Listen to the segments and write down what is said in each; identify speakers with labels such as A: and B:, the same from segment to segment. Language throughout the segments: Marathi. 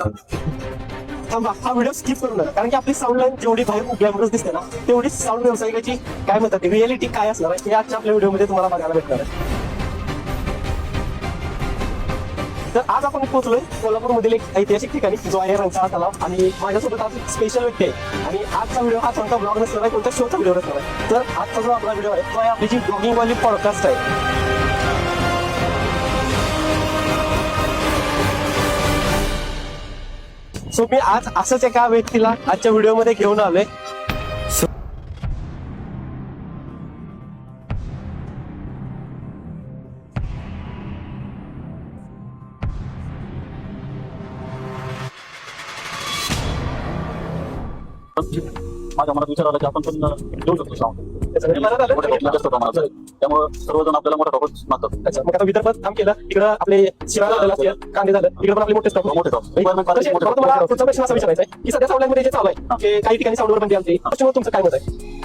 A: थांबा, हा व्हिडिओ स्किप करू नका, कारण की आपली साऊंड लाईन जेवढी बाहेर ग्लॅमरस दिसते ना, तेवढीच साऊंड व्यावसायिकाची काय म्हणतात रिअलिटी काय असणार आहे हे आजच्या आपल्या व्हिडिओमध्ये तुम्हाला बघायला भेटणार आहे. तर आज आपण पोहोचलोय कोल्हापूरमधील एक ऐतिहासिक ठिकाणी जो आहे रंकाळा तलाव, आणि माझ्यासोबत आज स्पेशल व्यक्ती आहे. आणि आजचा व्हिडिओ हा कोणता ब्लॉग नसणार आहे, कोणत्या शोचा व्हिडिओ नसणार आहे. तर आजचा जो आपला व्हिडिओ आहे तो आहे आपली जी ब्लॉगिंग वाली पॉडकास्ट आहे. सो मी आज असंच एका व्यक्तीला आजच्या व्हिडिओमध्ये घेऊन आलोय.
B: माझ्या मनात विचार आला की आपण पण देऊ शकतो जास्त प्रमाणात, त्यामुळे सर्वजण आपल्याला मोठा टॉप मागतात.
A: अच्छा, मग आता विदर्भात काम केलं, इकडं आपले शिवार कांदे झालं, इकडे पण आपले मोठे स्टॉक
B: मोठे टॉप
A: तुम्हाला पुढचा प्रश्न असा विचारायचा आहे की सध्या साऊंडमध्ये जे चालू आहे की काही ठिकाणी साऊंडवर बंदी आमची, त्याच्यामुळे तुमचं काय मत आहे?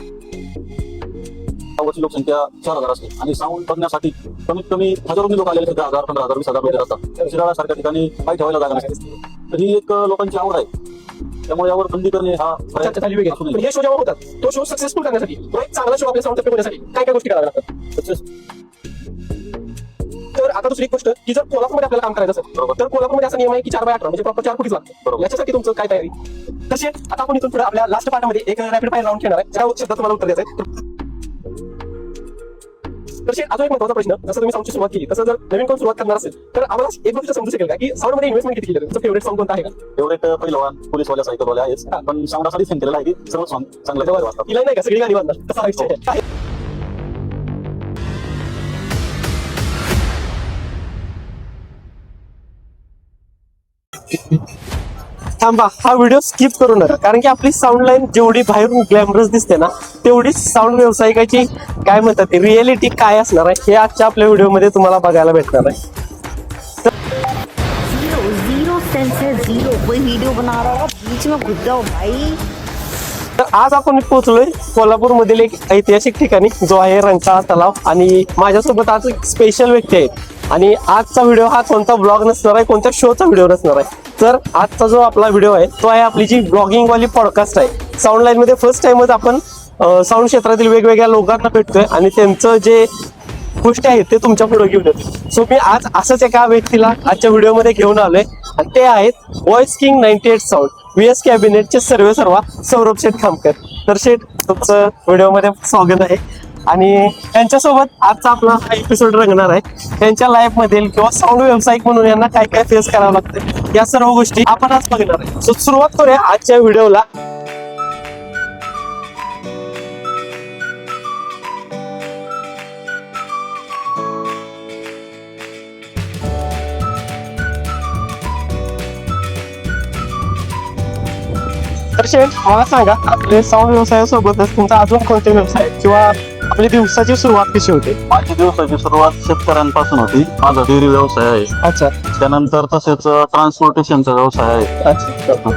B: गावाची लोकसंख्या 4,000 असते आणि साऊंड बघण्यासाठी कमीत कमी हजारोनी लोक आलेले, 10,000, 15,000, 20,000 लोक असतात. शिराळा सारख्या ठिकाणी पाय ठेवायला जागा नसते. तर ही एक लोकांची आवड आहे, त्यामुळे यावर बंदी करणे हा
A: चर्चा झाली वेगळी. पण हे शो जेव्हा होतात, तो शो सक्सेसफुल करण्यासाठी, तो एक चांगला शो आपल्या साऊंड होण्यासाठी काय काय गोष्टी कराव्या लागतात? तर आता दुसरी गोष्ट की जर कोल्हापूरमध्ये आपल्याला काम करायचं असेल तर कोल्हापूरमध्ये असा नियम आहे की 4/18 म्हणजे प्रॉपर 4 फुटीच लागतं. याच्यासाठी तुमचं काय तयारी? तसे आता आपण इथून पुढे आपल्या लास्ट पार्टमध्ये एक रॅपिड फायर राऊंड खेळणार आहे. त्या शब्दात तुम्हाला उत्तर द्यायचं आहे. तसे अजून एक महत्त्वाचा प्रश्न, जसं तुम्ही साऊंडची सुरुवात केली तसं जर नवीन कोण सुरुवात करणार असेल तर आम्हाला एक गोष्ट समजू शकेल का की साऊंड मध्ये इन्व्हेस्टमेंट किती केली? तुमचं फेवरेट सॉंग कोणतं आहे का?
B: फेवरेट पहिलवान, पोलीसवाल्या, सायकलवाल्या आहेच, पण साऊंडासाठी सेम केलेला आहे की सर्व सॉंग चांगलं वाटतात.
A: तिला नाही का सगळी गाणी वाजणार तसा आहे. थांबा, हा व्हिडिओ स्किप करू नका, कारण की आपली साऊंड लाईन जेवढी बाहेरून ग्लॅमरस दिसते ना, तेवढीच साऊंड व्यावसायिकाची काय म्हणतात रिअलिटी काय असणार आहे हे आजच्या आपल्या व्हिडिओमध्ये तुम्हाला बघायला भेटणार आहे.
C: जीरो सेंस है, जीरो. कोई वीडियो बना रहा होगा बीच में घुस जाओ भाई.
A: तर आज आपण पोहोचलोय कोल्हापूरमधील एक ऐतिहासिक ठिकाणी जो आहे रंकाळा तलाव, आणि माझ्यासोबत आज एक स्पेशल व्यक्ती आहे. आणि आजचा व्हिडिओ हा कोणता ब्लॉग नसणार आहे, कोणत्या शोचा व्हिडिओ नसणार आहे. तर आजचा जो आपला व्हिडिओ आहे तो आहे आपली जी ब्लॉगिंग वाली पॉडकास्ट आहे. साऊंड लाईन मध्ये फर्स्ट टाइमच आपण साऊंड क्षेत्रातील वेगवेगळ्या लोकांना भेटतोय आणि त्यांचं जे गोष्टी आहेत ते तुमच्या पुढे घेऊन येतो. सो मी आज असंच एका व्यक्तीला आजच्या व्हिडिओमध्ये घेऊन आलोय, आणि ते आहेत व्हॉइस किंग 98 साऊंड VS कॅबिनेटचे सर्वेसर्वा सौरभ शेठ खामकर. तर शेठ, तुमचं व्हिडिओमध्ये स्वागत आहे. आणि त्यांच्यासोबत आजचा आपला हा एपिसोड रंगणार आहे. त्यांच्या लाईफ मधील किंवा साऊंड व्यावसायिक म्हणून यांना काय काय फेस करावं लागतं या सर्व गोष्टी आपण आज बघणार आहे. सो सुरुवात करूया आजच्या व्हिडिओला. तर शेठ, मला सांगा, आपले साऊंड व्यवसायासोबतच तुमचा अजून कोणते व्यवसाय किंवा आपली दिवसाची सुरुवात कशी होते?
B: माझी दिवसाची सुरुवात शेतकऱ्यांपासून होती. माझा डेअरी व्यवसाय आहे.
A: अच्छा.
B: त्यानंतर तसेच ट्रान्सपोर्टेशनचा व्यवसाय आहे.
A: अच्छा.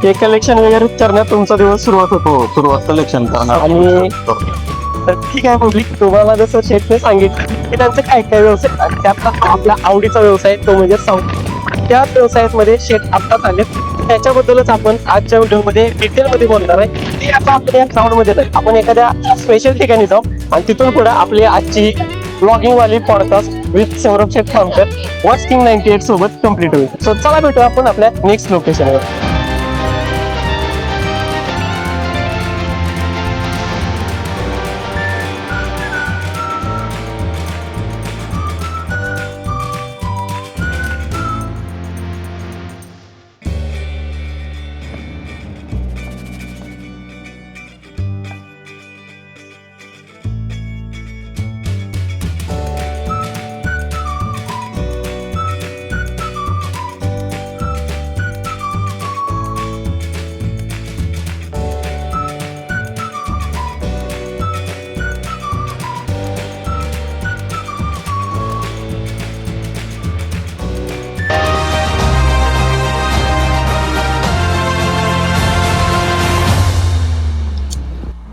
A: हे कलेक्शन वगैरे करण्यात तुमचा दिवस सुरुवात होतो.
B: सुरुवात कलेक्शन करणार.
A: आणि तर ठीक आहे, पब्लिक, तुम्हाला जसं शेठने सांगितलं की त्यांचं काय काय व्यवसाय आहे, त्यातला आपला आवडीचा व्यवसाय तो म्हणजे साऊंड. त्या व्यवसायामध्ये शेठ आत्ताच आले, त्याच्याबद्दलच आपण आजच्या व्हिडिओमध्ये डिटेलमध्ये बोलणार आहे. ते आता आपल्या साऊंड मध्ये नाही, आपण एखाद्या स्पेशल ठिकाणी जाऊ आणि तिथून पुढे आपली आजची ब्लॉगिंग वाली podcast with Saurabh Sheth Khamkar voice king 98 सोबत कम्प्लीट होईल. सो चला भेटू आपण आपल्या नेक्स्ट लोकेशनवर.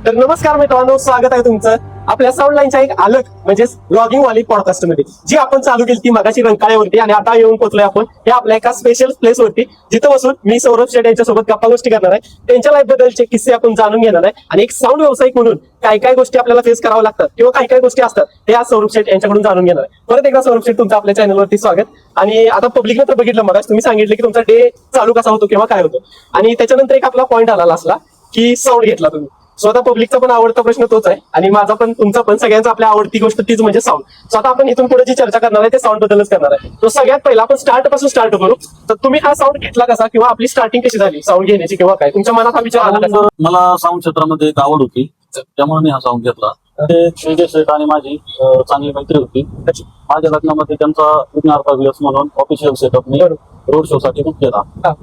A: तर नमस्कार मित्रांनो, स्वागत आहे तुमचं आपल्या साऊंड लाईनच्या एक अलग म्हणजे ब्लॉगिंग वाली पॉडकास्ट मध्ये, जी आपण चालू केली ती मगाची रंकाळ्यावरती आणि आता येऊन पोहोचलोय आपण हे आपल्या एका स्पेशल प्लेस वरती, जिथं बसून मी सौरभ शेट यांच्यासोबत गप्पा गोष्टी करणार आहे. त्यांच्या लाईफ बद्दलचे किस्से आपण जाणून घेणार आहे आणि एक साऊंड व्यावसायिक म्हणून काय काय गोष्टी आपल्याला फेस कराव्या लागतात किंवा काय काय गोष्टी असतात ते आज सौरभ शेट यांच्याकडून जाणून घेणार आहे. परत एकदा सौरभ शेट तुमचं आपल्या चॅनलवरती स्वागत. आणि आता पब्लिकनं तर बघितलं, मग तुम्ही सांगितलं की तुमचा डे चालू कसा होतो किंवा काय होतो, आणि त्याच्यानंतर एक आपला पॉईंट आला असला की साऊंड घेतला तुम्ही. सो आता पब्लिकचा पण आवडता प्रश्न तोच आहे आणि माझा पण तुमचा पण सगळ्यांचा आपल्या आवडती गोष्ट तीच म्हणजे साऊंड. सो आता आपण इथून पुढे जी चर्चा करणार आहे ते साऊंड बद्दलच करणार आहे. तो सगळ्यात पहिला आपण स्टार्ट पासून स्टार्ट करू. तर तुम्ही हा साऊंड घेतला कसा किंवा आपली स्टार्टिंग कशी झाली साऊंड घेण्याची किंवा काय तुमच्या मनात हा विचार आला कसा?
B: मला साऊंड क्षेत्रामध्ये एक आवड होती, त्यामुळे मी हा साऊंड घेतला. ते श्रीजय शेठ आणि माझी चांगली मैत्री होती. माझ्या लग्नामध्ये त्यांचा विघ्नार व्हीएस म्हणून ऑफिशियल सेटअप मी रोड शो साठी बुक केला.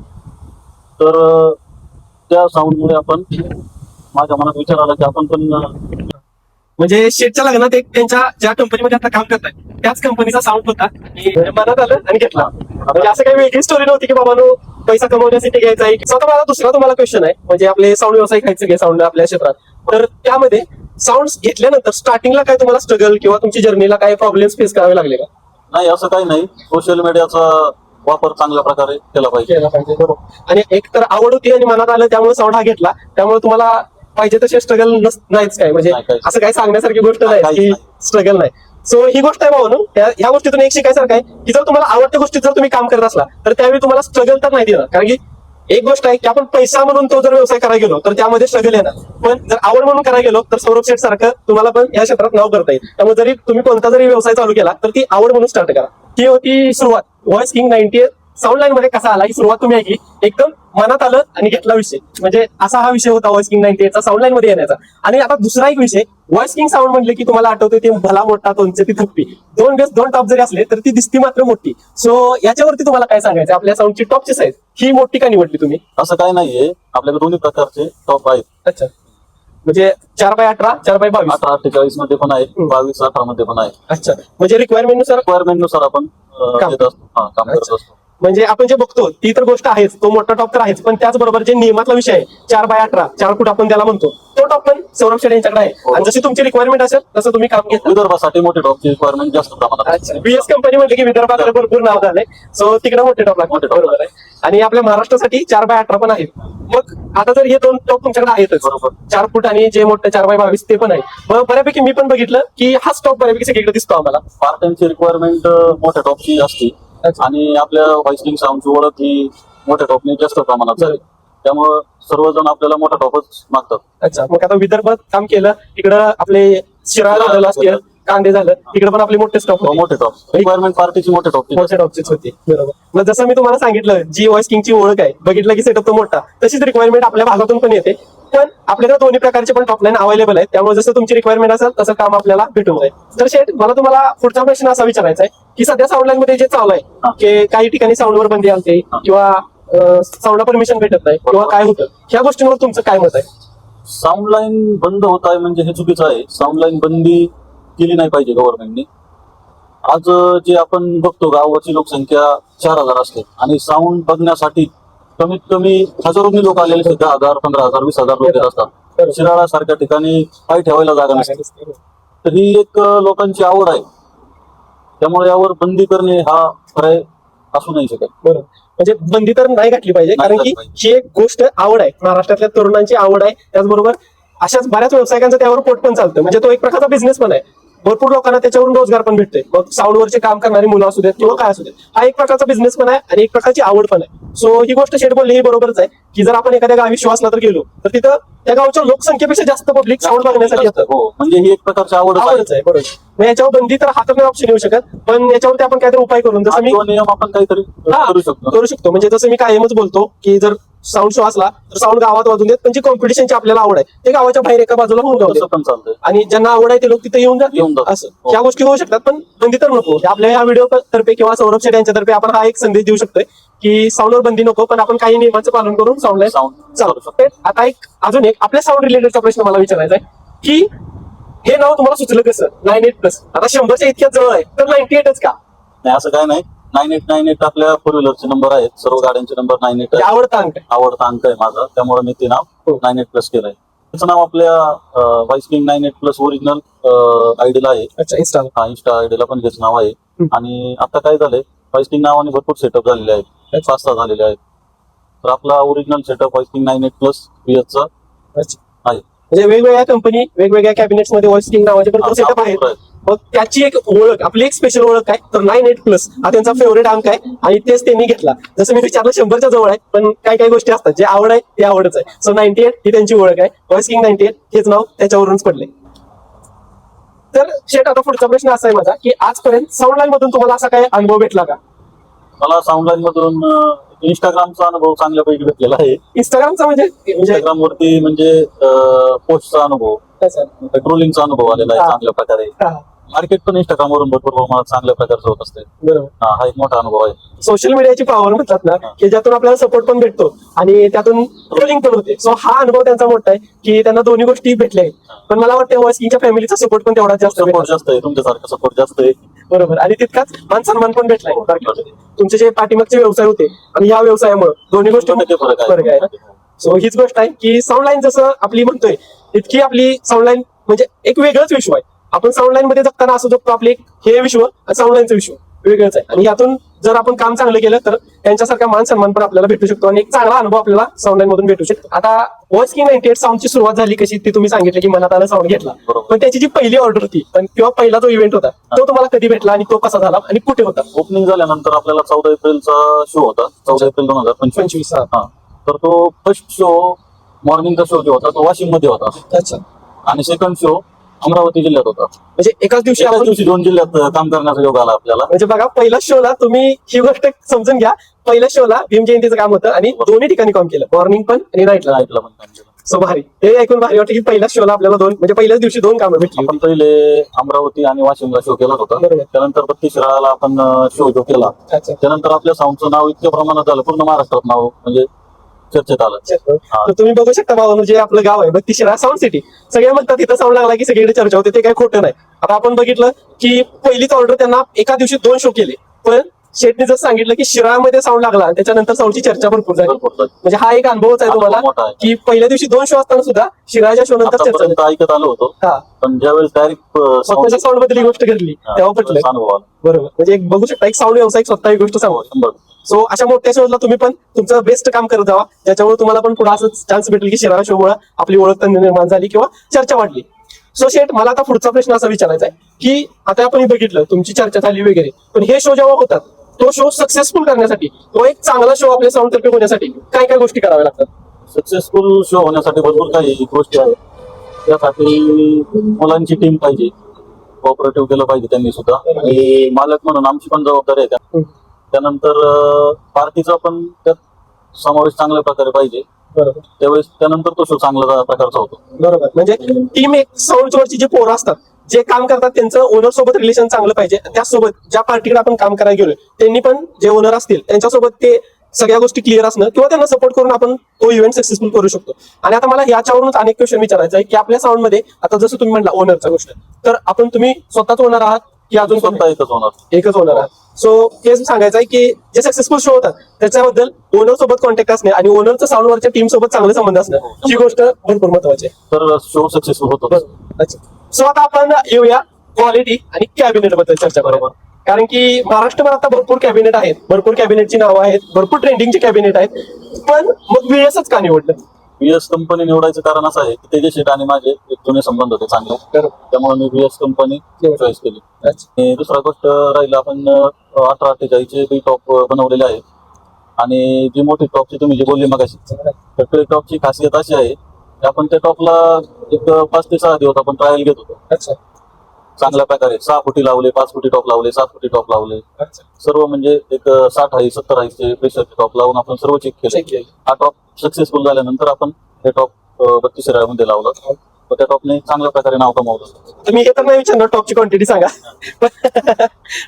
B: तर त्या साऊंडमुळे आपण माझ्या मनात विचार आला की आपण पण
A: म्हणजे शेटच्या लग्नात एक त्यांच्या ज्या कंपनीमध्ये आता काम करताय त्याच कंपनीचा साऊंड होता आणि मनात आलं आणि घेतला. म्हणजे असं काही वेगळी स्टोरी नव्हती की बाबांनो पैसा कमवण्यासाठी घ्यायचा आहे. स्वतः मला दुसरा तुम्हाला क्वेश्चन आहे, म्हणजे आपले साऊंड व्यवसाय खायचे घे साऊंड आपल्या क्षेत्रात, तर त्यामध्ये साऊंड घेतल्यानंतर स्टार्टिंगला काय तुम्हाला स्ट्रगल किंवा तुमची जर्नीला काय प्रॉब्लेम्स फेस करावे लागले का?
B: नाही, असं काही नाही. सोशल मीडियाचा वापर चांगल्या प्रकारे केला पाहिजे.
A: बरोबर. आणि एक तर आवड होती आणि मनात आलं त्यामुळे साऊंड हा घेतला, त्यामुळे तुम्हाला पाहिजे तसे स्ट्रगल नाहीच काय, म्हणजे
B: नाही, काहीच.
A: असं काही सांगण्यासारखी गोष्ट नाही
B: काहीच
A: की
B: नाही.
A: स्ट्रगल नाही. सो ही गोष्ट आहे भाऊ, ह्या गोष्टीतून एक शिकायसारखं आहे की जर तुम्हाला आवडत्या गोष्टीत जर तुम्ही काम करत असला तर त्यावेळी तुम्हाला स्ट्रगल तर नाही देणार. कारण की एक गोष्ट आहे की आपण पैसा म्हणून तो जर व्यवसाय करायला गेलो तर त्यामध्ये स्ट्रगल येणार, पण जर आवड म्हणून करायला गेलो तर सौरभ शेठ सारखं तुम्हाला पण या क्षेत्रात नाव करता येईल. त्यामुळे जरी तुम्ही कोणता जरी व्यवसाय चालू केला तर ती आवड म्हणून स्टार्ट करा. ती होती सुरुवात. व्हॉइस किंग 90 साऊंड लाईन मध्ये कसा आला ही सुरुवात तुम्ही ऐकली, एकदम मनात आलं आणि घेतला विषय. म्हणजे असा हा विषय होता व्हॉइस किंग 98 चा साऊंड लाईन मध्ये येण्याचा. आणि आता दुसरा एक विषय, व्हॉइस किंग साऊंड म्हणले की तुम्हाला आठवते ते भला मोठा तोंडचे ती थप्पी, दोन बेस दोन टॉप जरी असले तर ती दिसती मात्र मोठी. सो याच्यावरती तुम्हाला काय सांगायचं, आपल्या साऊंडची टॉपची साईज ही मोठी का निवडली तुम्ही?
B: असं काही नाहीये, आपल्याकडे दोन्ही प्रकारचे टॉप आहेत.
A: अच्छा, म्हणजे 4x18 4x22
B: 18-48 मध्ये पण आहे, 22-18 मध्ये पण आहे.
A: अच्छा, म्हणजे रिक्वायरमेंट नुसार
B: रिक्वायरमेंट नुसार आपण
A: काम
B: देत असतो, काम करत
A: अच्छा.
B: असतो.
A: म्हणजे आपण जे बघतो ती तर गोष्ट आहेच, तो मोठा टॉप तर आहेच, पण त्याचबरोबर जे नियमातला विषय आहे 4x18 4 फूट आपण त्याला म्हणतो, तो टॉप पण सौरभ शेठ यांच्याकडे आहे.
B: हो.
A: आणि जशी तुमची रिक्वायरमेंट असेल तसं तुम्ही काम घेता.
B: विदर्भासाठी मोठे टॉपची रिक्वायरमेंट जास्त प्रमाणात
A: अच्छा, बीएस कंपनी म्हटलं की विदर्भात भरपूर नाव झालंय, सो तिकडे मोठे टॉप लागतात.
B: मोठे top
A: बरोबर आहे. आणि आपल्या महाराष्ट्रासाठी 4x18 पण आहेत. मग आता जर हे दोन टॉप तुमच्याकडे आहेतच,
B: बरोबर.
A: 4 फूट आणि जे मोठं 4x22 ते पण आहे. मग बऱ्यापैकी मी पण बघितलं की हा स्टॉप बऱ्यापैकी सगळीकडे दिसतो आम्हाला.
B: पार्ट टाइमची रिक्वायरमेंट मोठ्या टॉपची असते
A: अच्छा.
B: आणि आपल्या व्हॉइसिंग साऊंडची ओळख ही मोठ्या टॉपने जास्त प्रमाणात झाली, त्यामुळं सर्वजण आपल्याला मोठा टॉपच मागतात.
A: अच्छा, मग आता विदर्भात काम केलं, तिकडं आपले शिराळा झालं, असतील कांदे झालं, तिकडे पण आपले मोठे स्टॉप होते.
B: मोठे टॉप रिक्वायरमेंट पार्टीची मोठ्या टॉपची.
A: मोठ्या टॉपचीच होती. बरोबर. मग जसं मी तुम्हाला सांगितलं जी व्हॉइस किंगची ओळख आहे, बघितलं की सेटअप तो मोठा, तशीच रिक्वायरमेंट आपल्या भागातून पण येते. पण आपल्याकडे दोन्ही प्रकारचे पण टॉप लाईन अवेलेबल आहे, त्यामुळे जसं तुमची रिक्वायरमेंट असेल तसं काम आपल्याला भेटून जाईल. तर शेठ, मला तुम्हाला पुढचा प्रश्न असा विचारायचा आहे की सध्या साऊंड लाईन मध्ये जे चालू आहे की काही ठिकाणी साऊंडवर बंदी आणते किंवा साऊंडला परमिशन भेटत नाही किंवा काय होतं, ह्या गोष्टींवर तुमचं काय मत आहे?
B: साऊंड लाईन बंद होत आहे म्हणजे हे चुकीचं आहे. साऊंड लाईन बंदी केली नाही पाहिजे गव्हर्नमेंटने. आज जे आपण बघतो गावाची लोकसंख्या 4,000 असते आणि साऊंड बघण्यासाठी कमीत कमी हजारोनी लोक आलेले, 10,000 15,000 20,000 लोक येत असतात. शिराळा सारख्या ठिकाणी पाय ठेवायला जागा नसते. तर ही एक लोकांची आवड आहे, त्यामुळे यावर बंदी करणे हा पर्याय असू नाही शकत.
A: बरोबर. म्हणजे बंदी तर नाही घातली पाहिजे, कारण की ही एक गोष्ट आवड आहे, महाराष्ट्रातल्या तरुणांची आवड आहे. त्याचबरोबर अशाच बऱ्याच व्यावसायिकांचं त्यावर पोट पण चालतं, म्हणजे तो एक प्रकारचा बिझनेस पण आहे. भरपूर लोकांना त्याच्यावरून रोजगार पण भेटते. मग साऊंडवरचे काम करणारी मुलं असू देत किंवा काय असू देत, हा एक प्रकारचा बिझनेस पण आहे आणि एक प्रकारची आवड पण आहे. सो ही गोष्ट शेठ बोलली ही बरोबरच आहे की जर आपण एखाद्या गावी श्वासला तर गेलो तर तिथं त्या गावच्या लोकसंख्येपेक्षा जास्त पब्लिक साऊंड बघण्यासाठी येतं.
B: हो, म्हणजे ही एक प्रकारची आवडच आहे.
A: बरोबर. मग याच्यावर बंदी तर हा तर नाही ऑप्शन येऊ शकत, पण याच्यावरती आपण काहीतरी उपाय करून, जसं मी
B: नियम आपण काहीतरी करू शकतो.
A: म्हणजे जसं मी कायमच बोलतो की जर साऊंड शो असला तर साऊंड गावात वाजून देत, पण जी कॉम्पिटिशनची आपल्याला आवड आहे ते गावाच्या बाहेर एका बाजूला होऊन जाऊ
B: तसं पण चालतंय.
A: आणि ज्यांना आवड आहे ते लोक तिथे येऊन जातात. असं ह्या गोष्टी होऊ शकतात, पण बंदी तर नको. आपल्या ह्या व्हिडिओ तर्फे किंवा सौरभ शेठ यांच्यातर्फे आपण हा एक संदेश देऊ शकतोय की साऊंडवर बंदी नको, पण आपण काही नियमांचं पालन करून साऊंड चालू शकतो. आता एक अजून एक आपल्या साऊंड रिलेटेडचा प्रश्न मला विचारायचा आहे की हे नाव तुम्हाला सुचलं कसं 98+? आता 100च्या इतक्यात जवळ आहे तर 98च का?
B: नाही, असं काय नाही. 9898 आपल्या फोर व्हीलरचे नंबर आहेत, सर्व गाड्यांचे नंबर 98
A: आवडता अंक
B: आवडता अंक आहे माझा, त्यामुळे मी ते नाव 98+ केलंय. त्याचं नाव आपल्या व्हाईस किंग 98+ ओरिजिनल आयडीला आहे.
A: अच्छा, इन्स्टा.
B: हा, इन्स्टा आयडीला पण हेच नाव आहे. आणि आता काय झालंय, व्हाईस किंग नावाने भरपूर सेटअप झालेले आहेत, 5-6 झालेले आहेत. तर आपला original setup voice king 98+ PS आहे.
A: म्हणजे वेगवेगळ्या कंपनी वेगवेगळ्या कॅबिनेट्स मध्ये व्हॉइस किंग नावाचे भरपूर सेटअप आहेत. मग त्याची एक ओळख, आपली एक स्पेशल ओळख काय तर 98+ हा त्यांचा फेवरेट अंक आहे आणि तेच त्यांनी घेतला. जसं मी विचारलं 100च्या जवळ आहे, पण काही काही गोष्टी असतात जे आवड आहे ते आवडच आहे. सो 98 ही त्यांची ओळख आहे. व्हॉइस किंग 98 हेच नाव त्याच्यावरूनच पडले. तर शेट, आता पुढचा प्रश्न असा आहे माझा की आजपर्यंत साऊंड लाईन मधून तुम्हाला असा काही अनुभव भेटला का?
B: मला साऊंड लाईन मधून इंस्टाग्रामचा अनुभव चांगल्यापैकी भेटलेला आहे.
A: इंस्टाग्रामचा म्हणजे
B: इंस्टाग्राम वरती म्हणजे पोस्टचा अनुभव, ट्रोलिंगचा अनुभव आलेला आहे चांगल्या प्रकारे. मार्केट पण इंस्टाग्राम वरून भरपूर प्रमाणात चांगल्या प्रकारचं होत असते.
A: बरोबर.
B: हा एक मोठा अनुभव आहे.
A: सोशल मीडियाची पॉवर म्हणतात ना, की ज्यातून आपल्याला सपोर्ट पण भेटतो आणि त्यातून ट्रोलिंग पण होते. सो हा अनुभव त्यांचा मोठा आहे की त्यांना दोन्ही गोष्टी भेटल्या आहेत. पण मला वाटतं व्हॉइस किंगच्या फॅमिलीचा सपोर्ट पण तेवढाच जास्त
B: सपोर्ट
A: भेटला.
B: जास्त आहे, तुमच्यासारखा सपोर्ट जास्त आहे.
A: बरोबर. आणि तितकाच मान सन्मान पण भेटलाय. तुमचे जे पाठीमागचे व्यवसाय होते आणि या व्यवसायामुळे दोन्ही गोष्टी फरक आहे. सो हीच गोष्ट आहे की साऊंड लाईन जसं आपली म्हणतोय इतकी आपली साऊंड लाईन म्हणजे एक वेगळंच विश्व आहे. आपण साऊंड लाईन मध्ये जगताना असू शकतो आपले हे विश्व आणि साऊंड लाईनचं विश्व वेगळंच आहे. आणि यातून जर आपण काम चांगलं केलं तर त्यांच्यासारखा मान सन्मान पण आपल्याला भेटू शकतो आणि एक चांगला अनुभव आपल्याला साऊंड लाईन मधून भेटू शकतो. आता व्हॉइस किंग 98 साऊंडची सुरुवात झाली कशी ती तुम्ही सांगितलं की मनात आलं साऊंड घेतला. पण त्याची जी पहिली ऑर्डर होती किंवा पहिला जो इव्हेंट होता तो तुम्हाला कधी भेटला आणि तो कसा झाला आणि कुठे होता?
B: ओपनिंग झाल्यानंतर आपल्याला 14 एप्रिलचा शो होता, 14 एप्रिल 2025. हा, तर तो फर्स्ट शो मॉर्निंगचा शो जो होता तो वाशिम मध्ये होता.
A: अच्छा.
B: आणि सेकंड शो अमरावती जिल्ह्यात होता.
A: म्हणजे एकाच दिवशी
B: 2 जिल्ह्यात काम करण्याचा योग आला आपल्याला.
A: म्हणजे बघा, पहिल्या शोला तुम्ही ही गोष्ट समजून घ्या, पहिल्या शोला भीम जयंतीचं काम होतं आणि दोन्ही ठिकाणी काम केलं, मॉर्निंग पण आणि नाईटला
B: पण काम केलं.
A: सो भारी. हे ऐकून भारी वाटतं की पहिल्याच शोला आपल्याला म्हणजे पहिल्याच दिवशी 2 कामं भेटली.
B: आपण पहिले अमरावती आणि वाशिमला शो केला होता. त्यानंतर 32 शिराळाला आपण शो जो केला. त्यानंतर आपल्या साऊंडचं नाव इतक्या प्रमाणात झालं, पूर्ण महाराष्ट्रात नाव म्हणजे चर्चेत आलं.
A: तर तुम्ही बघू शकता भाऊ, जे आपलं गाव आहे 32 शिराळा साऊंड सिटी, सगळे म्हणतात तिथं साऊंड लागला की सगळीकडे चर्चा होते. ते काही खोटं नाही. आता आपण बघितलं की पहिलीच ऑर्डर त्यांना एका दिवशी 2 शो केले, पण शेटने जसं सांगितलं की शिराळामध्ये साऊंड लागला आणि त्याच्यानंतर साऊंडची चर्चा भरपूर झाली. म्हणजे हा एक अनुभवच आहे तुम्हाला की पहिल्या दिवशी 2 शो असताना सुद्धा शिराळाच्या शो नंतर चर्चा
B: ऐकत आलो होतो. पण ज्यावेळेस डायरेक्ट
A: स्वतःच्या साऊंड बद्दल ही गोष्ट घडली तेव्हा पटलं. बरोबर. म्हणजे एक बघू शकता एक साऊंड व्यावसायिक स्वतः ही गोष्ट सांगू. सो अशा मोठ्या शोला तुम्ही पण तुमचं बेस्ट काम करत जावा, ज्याच्यामुळे तुम्हाला पण पुढे असंच चान्स भेटेल की शिराळा शो मुळे आपली ओळख निर्माण झाली किंवा चर्चा वाढली. सो शेट, मला आता पुढचा प्रश्न असा विचारायचा आहे की आता आपण बघितलं तुमची चर्चा झाली वगैरे, पण हे शो जेव्हा होतात तो शो सक्सेसफुल करण्यासाठी, तो एक चांगला शो आपल्या साऊंड तर्फे होण्यासाठी काय काय गोष्टी कराव्या लागतात?
B: सक्सेसफुल शो होण्यासाठी भरपूर काही गोष्टी आहेत. त्यासाठी मुलांची टीम पाहिजे, कोऑपरेटिव्ह केलं पाहिजे त्यांनी सुद्धा, आणि मालक म्हणून आमची पण जबाबदारी आहे. त्यानंतर पार्टीचा पण त्यात समावेश चांगल्या प्रकारे पाहिजे.
A: बरोबर.
B: त्यावेळेस त्यानंतर तो शो चांगला प्रकारचा होतो.
A: बरोबर. म्हणजे टीम एक साऊंडवरची जे पोरं असतात जे काम करतात त्यांचं ओनर सोबत रिलेशन चांगलं पाहिजे. त्याचसोबत ज्या पार्टीकडे आपण काम करायला गेलोय त्यांनी पण जे ओनर असतील त्यांच्यासोबत ते सगळ्या गोष्टी क्लिअर असणं किंवा त्यांना सपोर्ट करून आपण तो इव्हेंट सक्सेसफुल करू शकतो. आणि आता मला याच्यावरूनच अनेक क्वेश्चन विचारायचं आहे की आपल्या साऊंड मध्ये आता जसं तुम्ही म्हणला ओनरचा गोष्ट, तर आपण तुम्ही स्वतःच ओनर आहात की अजून
B: स्वतः
A: एकच ओनर आहात? सो हेच सांगायचं आहे की जे सक्सेसफुल शो होतात त्याच्याबद्दल ओनर सोबत कॉन्टॅक्ट असणे आणि ओनरचं साऊंडवरच्या टीम सोबत चांगले संबंध असणं ही गोष्ट भरपूर महत्वाची आहे.
B: तर शो सक्सेसफुल होतो.
A: अच्छा. सो आता आपण येऊया क्वालिटी आणि कॅबिनेट बद्दल चर्चा करूया. कारण की महाराष्ट्रभर आता भरपूर कॅबिनेट आहेत, भरपूर कॅबिनेटची नावं आहेत, भरपूर ट्रेंडिंगचे कॅबिनेट आहेत, पण मग VSच का निवडलं?
B: VS कंपनी निवडायचं कारण असं आहे की तेजस आणि माझे एक जुने संबंध होते चांगले, त्यामुळे मी VS कंपनी चॉईस केली. आणि दुसरा गोष्ट राहिला, आपण 1848 बी टॉप बनवलेले आहेत. आणि जी मोठी टॉपची तुम्ही जे बोलली मगाशी, तर ते टॉपची खासियत अशी आहे की आपण त्या टॉपला एक 5 ते 6 दिवस आपण ट्रायल घेत होतो.
A: अच्छा.
B: चांगल्या प्रकारे 6 फुटी लावले, 5 फुटी टॉप लावले, 7 फुटी टॉप लावले, सर्व म्हणजे एक 60 आहे 70 आहे प्रेशरचे टॉप लावून आपण सर्व चेक केले. हा टॉप सक्सेसफुल झाल्यानंतर आपण हे टॉप 32 शिराळ्यामध्ये लावलं. त्या टॉपने चांगल्या प्रकारे नाव कमावलं.
A: तुम्ही हे तर नाही विचारणार टॉपची क्वांटिटी सांगा,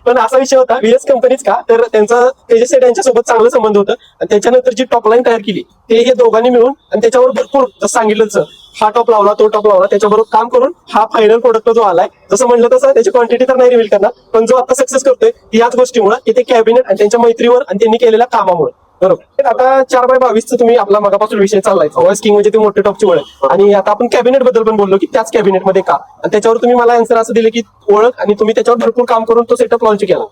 A: पण असा विषय होता VS कंपनीच का, तर त्यांचा तेजस यांच्या सोबत चांगलं संबंध होतं आणि त्याच्यानंतर जी टॉप लाईन तयार केली ते हे दोघांनी मिळून आणि त्याच्यावर भरपूर जसं सांगितलं हा टॉप लावला तो टॉप लावला त्याच्याबरोबर काम करून हा फायनल प्रोडक्ट जो आलाय, जसं म्हणलं तसं त्याची क्वांटिटी तर नाही रिव्हील करणार, पण जो आता सक्सेस करतोय याच गोष्टीमुळे की ते कॅबिनेट आणि त्यांच्या मैत्रीवर आणि त्यांनी केलेल्या कामामुळे. बरोबर. आता 4x22 तुम्ही आपला मगापासून विषय चाललाय वॉइस किंग म्हणजे ते मोठे टॉपची ओळख, आणि आता आपण कॅबिनेट बद्दल पण बोललो की त्याच कॅबिनेट मध्ये का, आणि त्याच्यावर तुम्ही मला आन्सर असं दिले की ओळख, आणि तुम्ही त्याच्यावर भरपूर काम करून तो सेटअप लॉन्च केला.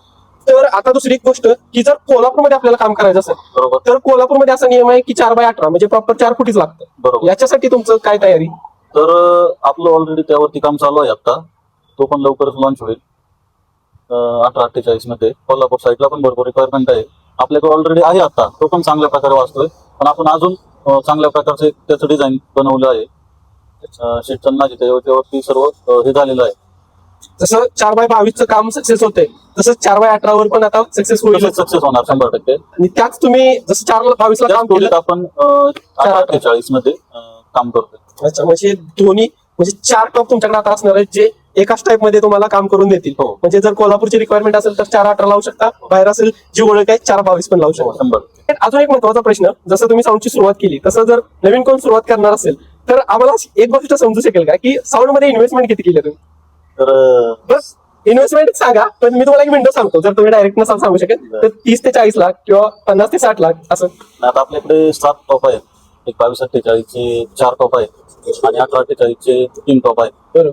A: तर आता दुसरी एक गोष्ट की जर कोल्हापूरमध्ये आपल्याला काम करायचं असेल
B: बरोबर.
A: तर कोल्हापूरमध्ये असा नियम आहे की 4x18 म्हणजे प्रॉपर 4 फुटीच लागतं.
B: बरोबर.
A: याच्यासाठी तुमचं काय तयारी?
B: तर आपलं ऑलरेडी त्यावरती काम चालू आहे आता, तो पण लवकरच लॉन्च होईल. 1848 मध्ये कोल्हापूर साईडला पण भरपूर रिक्वायरमेंट आहे. आपल्याकडे ऑलरेडी आहे आता, तो पण चांगल्या प्रकारे वाचतोय, पण आपण अजून चांगल्या प्रकारचे त्याचं डिझाईन बनवलं आहे. शेटचं माझी त्यावरती सर्व हे झालेलं आहे.
A: जसं 4x22 काम सक्सेस होते तसं 4x18 वर पण आता सक्सेस होईल,
B: सक्सेस होणार 100%.
A: आणि त्याच तुम्ही जसं 4x22 ला काम केलं.
B: आपण 1848 मध्ये काम करतोय.
A: अच्छा, म्हणजे दोन्ही म्हणजे 4 टॉप तुमच्याकडे आता असणार आहेत जे एकाच टाइप मध्ये तुम्हाला काम करून देतील.
B: हो.
A: म्हणजे जर कोल्हापूरची रिक्वायरमेंट असेल तर 4x18 लावू शकता, बाहेर असेल जी ओळख आहे 4x22 पण लावू शकता.
B: 100%.
A: अजून एक महत्वाचा प्रश्न, जसं तुम्ही साऊंडची सुरुवात केली तसं जर नवीन कोण सुरुवात करणार असेल तर आम्हाला एक गोष्ट समजू शकेल का की साऊंड मध्ये इन्व्हेस्टमेंट किती केली तुम्ही?
B: तर
A: बस इन्व्हेस्टमेंट सांगा, पण मी तुम्हाला एक विंडो सांगतो, जर तुम्ही डायरेक्ट नसाल सांगू शकत तर 30 ते 40 लाख किंवा 50 ते 60 लाख असं.
B: आता आपल्याकडे 7 टॉप आहेत. एक 2248 चे 4 टॉप आहेत आणि 1848 चे 3 टॉप आहेत.
A: बरोबर.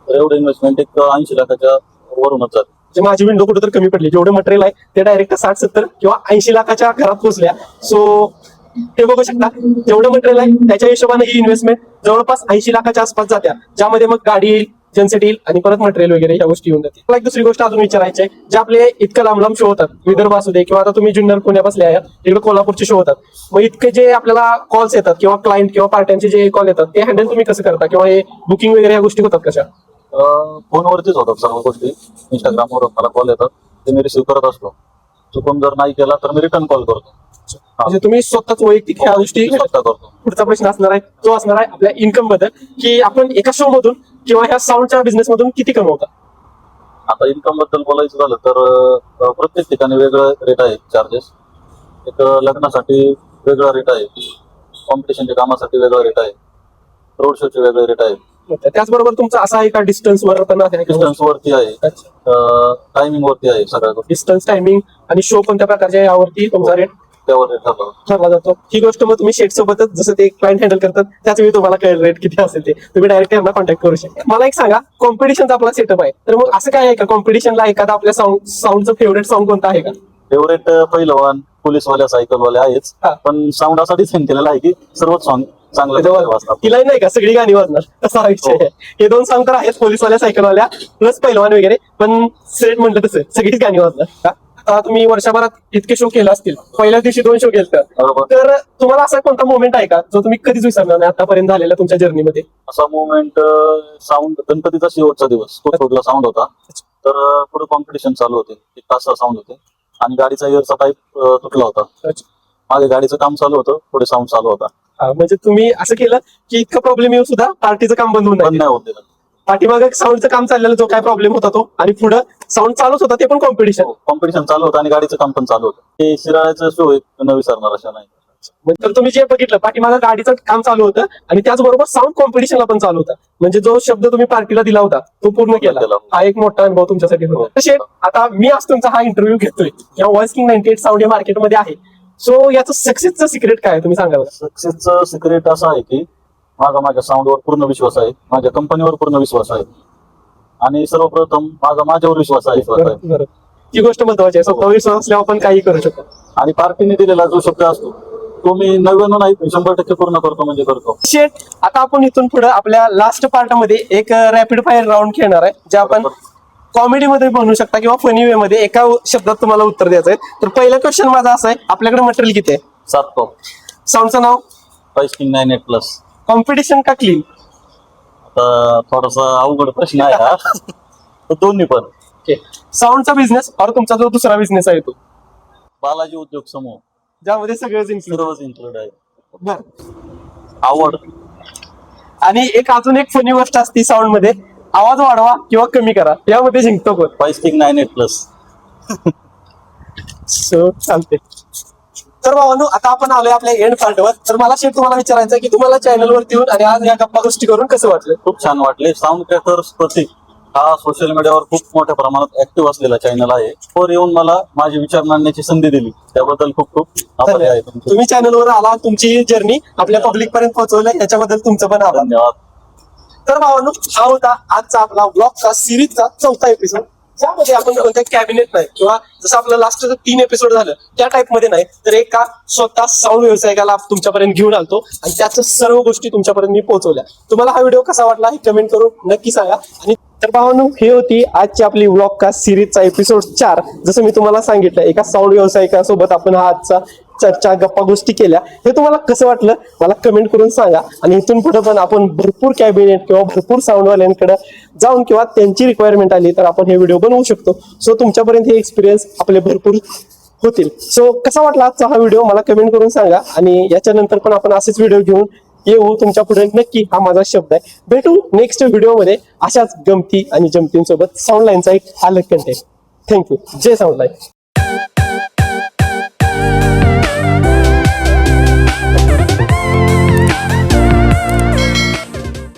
B: तर एवढं इन्व्हेस्टमेंट एक 80 लाखाच्या वरूनच जाते.
A: जे माझी विंडो कुठं तर कमी पडली, जेवढं मटेरियल आहे ते डायरेक्ट 60-70 किंवा 80 लाखाच्या घरात पोहोचल्या. सो ते बघू शकता जेवढं मटेरियल आहे त्याच्या हिशोबाने ही इन्व्हेस्टमेंट जवळपास 80 लाखाच्या आसपास जात्या, ज्यामध्ये मग गाडी येईल, जनसेट येईल आणि परत मटेरियल वगैरे या गोष्टी येऊन जातील. मला एक दुसरी गोष्ट अजून विचारायची आहे, जे आपले इतकं लांब लांब शो होतात, विदर्भ असू दे किंवा आता तुम्ही जुन्नर पुण्या बसले आहे, तिकडे कोल्हापूरचे शो होतात, मग इतके जे आपल्याला कॉल्स येतात किंवा क्लायंट किंवा पार्ट्यांचे जे कॉल येतात ते हँडल तुम्ही कसं करता, किंवा हे बुकिंग वगैरे या गोष्टी होतात कशा?
B: फोनवरतीच होतात सर्व गोष्टी. इंस्टाग्रामवर मला कॉल येतात, ते मी रिसिव्ह करत असतो. चुकून जर नाही केला तर मी रिटर्न कॉल करतो.
A: म्हणजे तुम्ही स्वतःच वैयक्तिक ह्या गोष्टी
B: स्वतः करतो.
A: पुढचा प्रश्न असणार आहे तो असणार आहे आपल्या इन्कम बद्दल, की आपण एका शो मधून किंवा ह्या साऊंडच्या बिझनेस मधून किती कमवता?
B: आता इन्कम बद्दल बोलायचं झालं तर प्रत्येक ठिकाणी वेगळं रेट आहे चार्जेस. एक लग्नासाठी वेगळा रेट आहे, कॉम्पिटिशनच्या कामासाठी वेगळा रेट आहे, रोड शोचे वेगळे रेट आहे.
A: त्याचबरोबर तुमचं असं आहे का डिस्टन्स वर पण आहे?
B: डिस्टन्स वरती आहे, टायमिंग वरती आहे, सगळ्या गोष्टी
A: डिस्टन्स, टायमिंग आणि शो कोणत्या प्रकारचे आहे यावरती तुमचा रेट
B: त्यावर रेट ठरला.
A: ठरला जातो. ही गोष्ट मग तुम्ही शेट सोबतच जसं ते क्लायंट हँडल करतात त्याच वेळी तुम्हाला कळेल रेट किती असेल ते, तुम्ही डायरेक्ट त्यांना कॉन्टॅक्ट करू शकता. मला एक सांगा, कॉम्पिटिशनचा आपला सेटअप आहे, तर मग असं काय आहे का कॉम्पिटिशनला एखादा आपल्या साऊंडचं फेवरेट सॉन्ग कोणता आहे का?
B: फेवरेट पहिलवान, पोलीसवाल्या, सायकलवाल्या आहेच,
A: हा.
B: पण साऊंड असा डिझाईन केलेला आहे की सर्वच सॉन्ग चांगलं वाजतात.
A: तिला नाही का सगळी गाणी वाजणार तसा विषय आहे. हे 2 सॉन्ग तर आहेत, पोलीसवाल्या, सायकलवाल्या प्लस पहिलवान वगैरे, पण सेट म्हटलं तसं सगळीच गाणी वाजणार का? आता तुम्ही वर्षभरात इतके शो केले असतील, पहिल्या दिवशी 2 शो केले
B: बरोबर.
A: तर तुम्हाला असा कोणता मोमेंट आहे का जो तुम्ही कधीच विसरणार नाही आतापर्यंत झालेल्या तुमच्या जर्नीमध्ये?
B: असा मुवमेंट साऊंड गणपतीचा शेवटचा दिवस, तो छोटला साऊंड होता. तर पुढे कॉम्पिटिशन चालू होते, 1 तास साऊंड होते आणि गाडीचा एअरचा पाईप तुटला होता. मागे गाडीचं काम चालू होतं, पुढे साऊंड चालू होता.
A: म्हणजे तुम्ही असं केलं की इतका प्रॉब्लेम येऊ सुद्धा पार्टीचं काम बंद होऊन
B: बंद
A: नाही.
B: नाही होत दिलं.
A: पाठीमागे साऊंडचं काम चाललेलं, जो काय प्रॉब्लेम होता तो, आणि पुढे साऊंड चालूच होता ते पण कॉम्पिटिशन.
B: कॉम्पिटिशन चालू होतं आणि गाडीचं काम पण चालू होतं. ते शिराळ्याचं शो न विसरणार अशा नाही.
A: तर तुम्ही जे बघितलं पाठीमागे गाडीचं काम चालू होतं आणि त्याचबरोबर साऊंड कॉम्पिटिशनला पण चालू होता, म्हणजे जो शब्द तुम्ही पार्टीला दिला होता तो पूर्ण केला. हा एक मोठा अनुभव तुमच्यासाठी होता. तसे आता मी आज तुमचा हा इंटरव्ह्यू घेतोय किंवा वॉइस किंग 98 साऊंड हे मार्केटमध्ये आहे, सो याचं सक्सेसचं सिक्रेट काय आहे तुम्ही सांगा?
B: सक्सेसचं सिक्रेट असं आहे की माझ्या साऊंडवर पूर्ण विश्वास आहे, माझ्या कंपनीवर पूर्ण विश्वास आहे आणि सर्वप्रथम माझ्यावर विश्वास आहे.
A: बरोबर, ही गोष्ट महत्वाची आहे. स्वतः विश्वास असल्यावर आपण काही करू शकतो.
B: आणि पार्टीने दिलेला जो शब्द असतो तो मी 99 नाही 100% पूर्ण करतो म्हणजे करतो.
A: शेट, आता आपण इथून पुढे आपल्या लास्ट पार्ट मध्ये एक रॅपिड फायर राऊंड खेळणार आहे, जे आपण कॉमेडी मध्ये म्हणू शकता किंवा फनी वे मध्ये एका शब्दात तुम्हाला उत्तर द्यायचं आहे. तर पहिला क्वेश्चन माझा असा आहे, आपल्याकडे मटेरियल किती आहे?
B: 7 टॉप.
A: साऊंडचं नाव?
B: Voice king 98+.
A: कॉम्पिटिशन का क्लीन?
B: आता थोडासा अवघड प्रश्न आहे हा. तर दोन्ही पण.
A: साऊंडचा बिझनेस और तुमचा जो दुसरा बिझनेस आहे तो?
B: बालाजी उद्योग समूह,
A: ज्यामध्ये सगळंच इन्क्लूड.
B: सर्वच इन्क्लूड आहे.
A: बर.
B: आवड.
A: आणि एक अजून एक फनी गोष्ट असते साऊंड मध्ये, आवाज वाढवा किंवा कमी करा, यामध्ये जिंकतो कोण?
B: Voice king 98+.
A: सो चालते. तर भावांनो, आता आपण आलोय आपल्या एंड पार्टवर. तर मला शेट तुम्हाला विचारायचं आहे की तुम्हाला चॅनलवरती येऊन आणि आज या गप्पा गोष्टी करून कसं वाटलं?
B: खूप छान वाटले. साऊंड क्रॅकर्स प्रतीक हा सोशल मीडियावर खूप मोठ्या प्रमाणात ऍक्टिव्ह असलेला चॅनल आहे. वर येऊन मला माझे विचार मांडण्याची संधी दिली त्याबद्दल खूप खूप आभारी आहे तुमचे.
A: तुम्ही चॅनलवर आला, तुमची जर्नी आपल्या पब्लिक पर्यंत पोहोचवलं, याच्याबद्दल तुमचं पण आभार.
B: धन्यवाद.
A: तर भावांनो, हा होता आजचा आपला ब्लॉगचा सिरीजचा 4था एपिसोड. ज्यामध्ये आपण कोणत्या कॅबिनेट नाही किंवा जसं आपलं लास्टचं 3 एपिसोड झालं त्या टाइप मध्ये नाही, तर एका स्वतः साऊंड व्यावसायिकाला तुमच्यापर्यंत घेऊन आलतो आणि त्याच्या सर्व गोष्टी तुमच्यापर्यंत मी पोहोचवल्या. तुम्हाला हा व्हिडिओ कसा वाटला हे कमेंट करून नक्की सांगा. आणि तर भावांनो, हे होती आजची आपली व्लॉगकास्ट सिरीजचा एपिसोड 4. जसं मी तुम्हाला सांगितलं, एका साऊंड व्यावसायिकासोबत आपण हा आजचा चर्चा गप्पा गोष्टी केल्या. हे तुम्हाला कसं वाटलं मला कमेंट करून सांगा. आणि इथून पुढे पण आपण भरपूर कॅबिनेट किंवा भरपूर साऊंडवाल्यांकडे जाऊन किंवा त्यांची रिक्वायरमेंट आली तर आपण हे व्हिडिओ बनवू शकतो. सो तुमच्यापर्यंत हे एक्सपिरियन्स आपले भरपूर होतील. सो कसा वाटला आजचा हा व्हिडिओ मला कमेंट करून सांगा. आणि याच्यानंतर पण आपण असेच व्हिडिओ घेऊन येऊ तुमच्या पुढे, नक्की, हा माझा शब्द आहे. भेटू नेक्स्ट व्हिडिओमध्ये अशाच गमती आणि जमतींसोबत साऊंड लाईनचा एक अलग कंटेंट. थँक्यू. जय साऊंड लाईन.